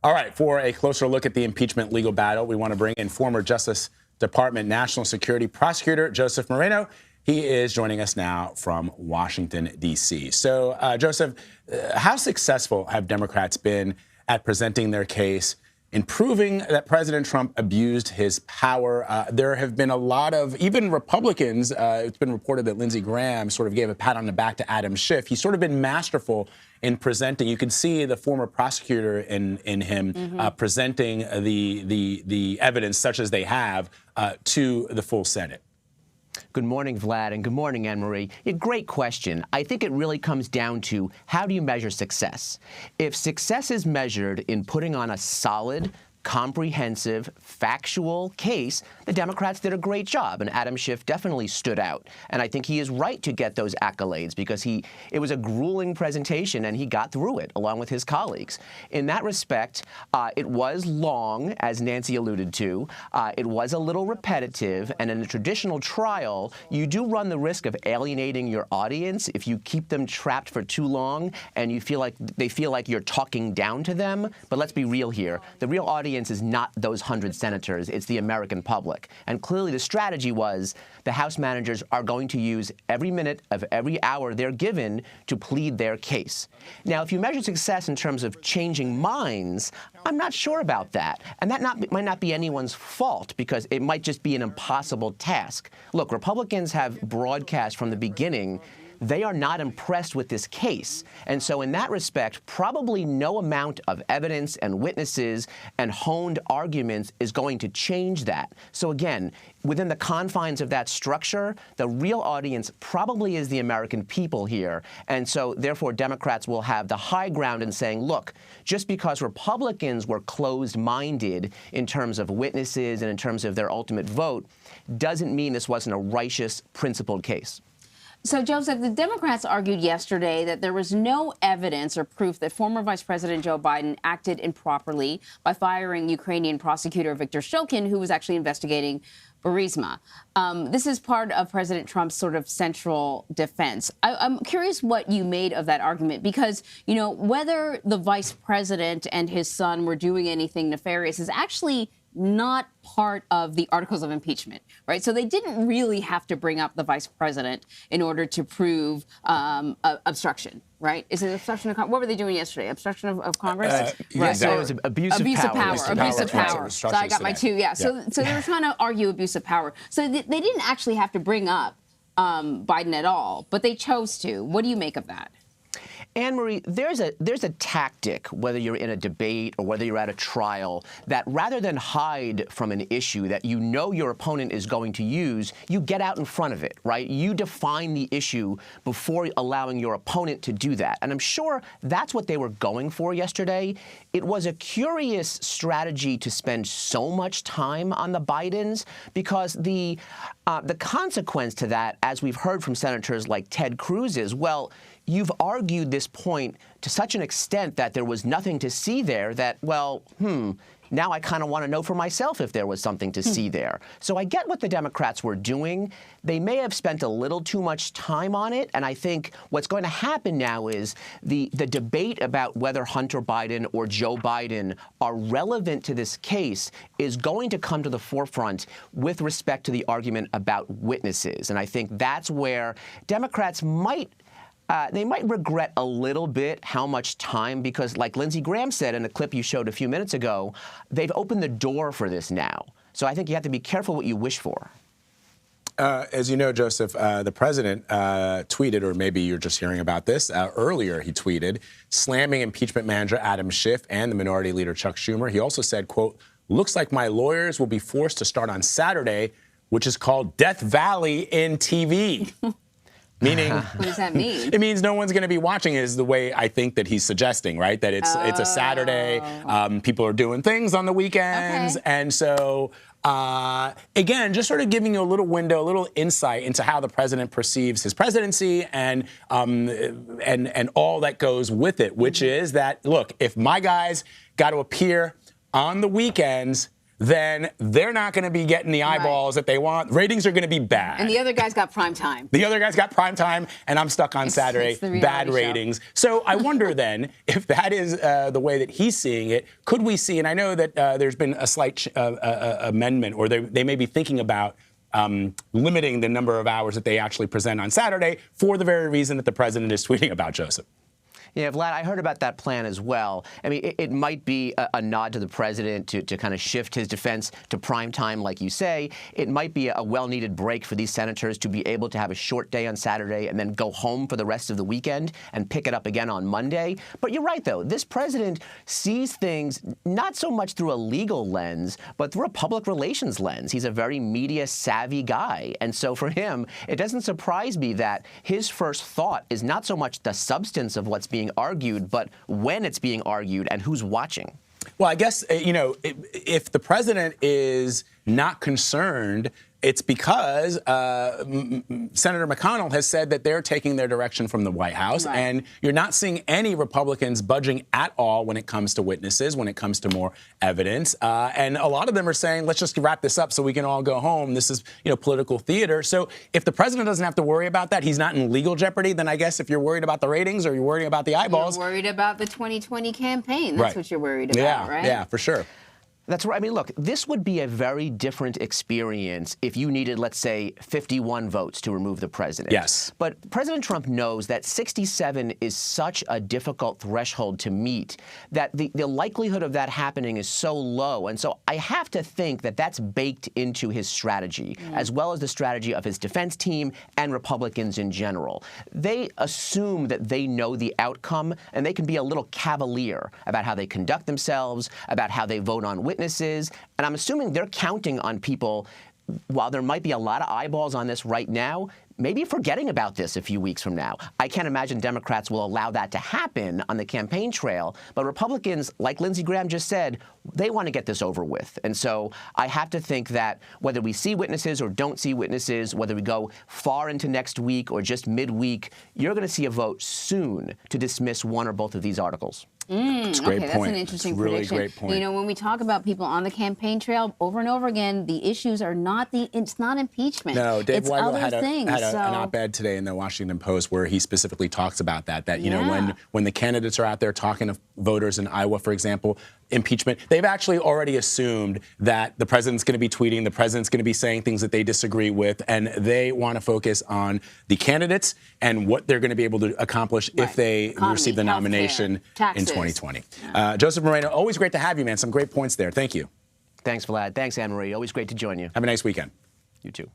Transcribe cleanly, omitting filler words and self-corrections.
All right, for a closer look at the impeachment legal battle, we want to bring in former Justice Department National Security Prosecutor Joseph Moreno. He is joining us now from Washington, D.C. So, Joseph, how successful have Democrats been at presenting their case in proving that President Trump abused his power? There have been a lot of, even Republicans, it's been reported that Lindsey Graham sort of gave a pat on the back to Adam Schiff. He's sort of been masterful in presenting. You can see the former prosecutor in him presenting the evidence, such as they have, to the full Senate. Good morning, Vlad, and good morning, Anne-Marie. Great question. I think it really comes down to how do you measure success? If success is measured in putting on a solid, comprehensive, factual case, the Democrats did a great job, and Adam Schiff definitely stood out. And I think he is right to get those accolades because it was a grueling presentation, and he got through it along with his colleagues. In that respect, it was long, as Nancy alluded to. It was a little repetitive, and in a traditional trial, you do run the risk of alienating your audience if you keep them trapped for too long and you feel like they feel like you're talking down to them. But let's be real here. The real audience is not those 100 senators. It's the American public. And clearly the strategy was the House managers are going to use every minute of every hour they're given to plead their case. Now, if you measure success in terms of changing minds, I'm not sure about that. And that might not be anyone's fault because it might just be an impossible task. Look, Republicans have broadcast from the beginning they are not impressed with this case. And so in that respect, probably no amount of evidence and witnesses and honed arguments is going to change that. So again, within the confines of that structure, the real audience probably is the American people here. And so therefore, Democrats will have the high ground in saying, look, just because Republicans were closed-minded in terms of witnesses and in terms of their ultimate vote, doesn't mean this wasn't a righteous, principled case. So, Joseph, the Democrats argued yesterday that there was no evidence or proof that former Vice President Joe Biden acted improperly by firing Ukrainian prosecutor Viktor Shokin, who was actually investigating Burisma. This is part of President Trump's sort of central defense. I'm curious what you made of that argument, because, you know, whether the vice president and his son were doing anything nefarious is actually not part of the articles of impeachment, right? So they didn't really have to bring up the vice president in order to prove obstruction, right? Is it obstruction of Congress? What were they doing yesterday? Obstruction of Congress? Yes, it was abuse of power. Abuse of power. So I got my two, yeah. So they were trying to argue abuse of power. So they didn't actually have to bring up Biden at all, but they chose to. What do you make of that? Anne-Marie, there's a tactic, whether you're in a debate or whether you're at a trial, that rather than hide from an issue that you know your opponent is going to use, you get out in front of it, right? You define the issue before allowing your opponent to do that. And I'm sure that's what they were going for yesterday. It was a curious strategy to spend so much time on the Bidens because the consequence to that, as we've heard from senators like Ted Cruz, is, well, you've argued this point to such an extent that there was nothing to see there that, well, now I kind of want to know for myself if there was something to see there. So I get what the Democrats were doing. They may have spent a little too much time on it. And I think what's going to happen now is the debate about whether Hunter Biden or Joe Biden are relevant to this case is going to come to the forefront with respect to the argument about witnesses. And I think that's where Democrats might regret a little bit how much time, because like Lindsey Graham said in the clip you showed a few minutes ago, they've opened the door for this now. So I think you have to be careful what you wish for. As you know, Joseph, the president tweeted, or maybe you're just hearing about this, earlier he tweeted, slamming impeachment manager Adam Schiff and the minority leader Chuck Schumer. He also said, quote, "Looks like my lawyers will be forced to start on Saturday, which is called Death Valley in TV." Meaning, what does that mean? It means no one's going to be watching, is the way I think that he's suggesting, right? That it's a Saturday, people are doing things on the weekends, and so again, just sort of giving you a little window, a little insight into how the president perceives his presidency and all that goes with it, which is that, look, if my guys got to appear on the weekends, then they're not going to be getting the eyeballs that they want. Ratings are going to be bad. And the other guy's got prime time. The other guy's got prime time, and I'm stuck on Saturday. Bad ratings. So I wonder then if that is the way that he's seeing it. Could we see? And I know that there's been a slight amendment, or they may be thinking about limiting the number of hours that they actually present on Saturday for the very reason that the president is tweeting about, Joseph. Yeah, Vlad, I heard about that plan as well. I mean, it might be a nod to the president to kind of shift his defense to prime time, like you say. It might be a well-needed break for these senators to be able to have a short day on Saturday and then go home for the rest of the weekend and pick it up again on Monday. But you're right, though. This president sees things not so much through a legal lens, but through a public relations lens. He's a very media-savvy guy. And so for him, it doesn't surprise me that his first thought is not so much the substance of what's being argued, but when it's being argued and who's watching. Well, I guess, if the president is not concerned, it's because Senator McConnell has said that they're taking their direction from the White House, and you're not seeing any Republicans budging at all when it comes to witnesses, when it comes to more evidence. And a lot of them are saying, let's just wrap this up so we can all go home. This is, political theater. So if the president doesn't have to worry about that, he's not in legal jeopardy, then I guess if you're worried about the ratings or you're worried about the eyeballs. You're worried about the 2020 campaign. That's what you're worried about, right? Yeah, for sure. That's right. I mean, look, this would be a very different experience if you needed, let's say, 51 votes to remove the president. Yes. But President Trump knows that 67 is such a difficult threshold to meet that the likelihood of that happening is so low. And so I have to think that that's baked into his strategy, as well as the strategy of his defense team and Republicans in general. They assume that they know the outcome, and they can be a little cavalier about how they conduct themselves, about how they vote on witnesses, and I'm assuming they're counting on people, while there might be a lot of eyeballs on this right now, maybe forgetting about this a few weeks from now. I can't imagine Democrats will allow that to happen on the campaign trail, but Republicans, like Lindsey Graham just said, they want to get this over with. And so I have to think that whether we see witnesses or don't see witnesses, whether we go far into next week or just midweek, you're going to see a vote soon to dismiss one or both of these articles. That's a great point. That's an interesting prediction. Great point. When we talk about people on the campaign trail over and over again, the issues are it's not impeachment. No, Dave Weigel had an op-ed today in the Washington Post where he specifically talks about that when the candidates are out there talking to voters in Iowa, for example, impeachment, they've actually already assumed that the president's going to be tweeting, the president's going to be saying things that they disagree with, and they want to focus on the candidates and what they're going to be able to accomplish if they receive the nomination in 2020. Joseph Moreno, always great to have you, man. Some great points there. Thank you. Thanks, Vlad. Thanks, Anne-Marie. Always great to join you. Have a nice weekend. You too.